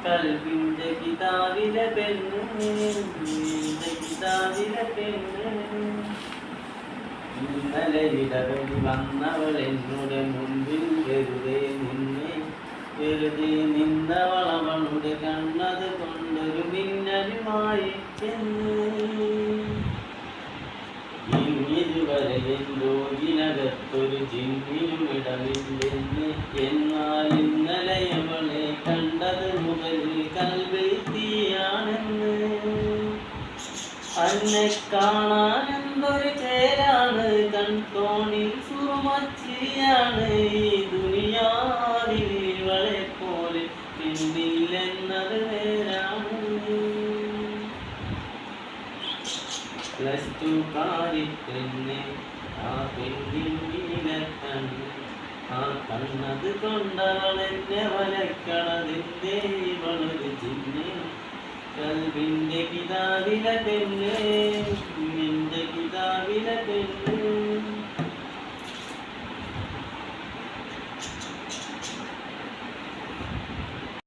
കൽബിന്റെ കിതാബിലെ പെണ്ണ്, കിതാബിലെ പെണ്ണ്. ഇന്നലെ ഇടവഴി വന്നവൾ എന്നുടെ മുൻപിൽ വെറുതെ നിന്നവളവളുടെ കണ്ണത് കൊണ്ടൊരു മിന്നലുമായി ചെന്ന്. ഇതുവരെ എന്തോ ഇതിനകത്തൊരു ജിന്നിനും ഇടമില്ലെന്ന്. എന്നാൽ ഇന്നലെ അവളെ കണ്ടത് മുതൽ കൽബെത്തിയാണെന്ന്. അന്നെ കാണാൻ എന്തൊരു ചേരാണ്, കൺകോണിൽ സുറുമച്ചിയാണ്. ഈ ദുനിയാവിൽ ഇവളെ പോലെ പിന്നില്ലെന്നത് നേരാണ്. പ്ലസ് ടു കാരിപ്പെന്നെ ആ പെണ്ണിനെ കണ്ണ്, ആ കണ്ണത് കൊണ്ടവളെന്നെ വലക്കണതിൻ്റെ ഇവളൊരു ജിന്ന്. കൽബിന്റെ കിതാബിലെ പെണ്ണ്, നിന്റെ കിതാബിലെ പെണ്ണ്.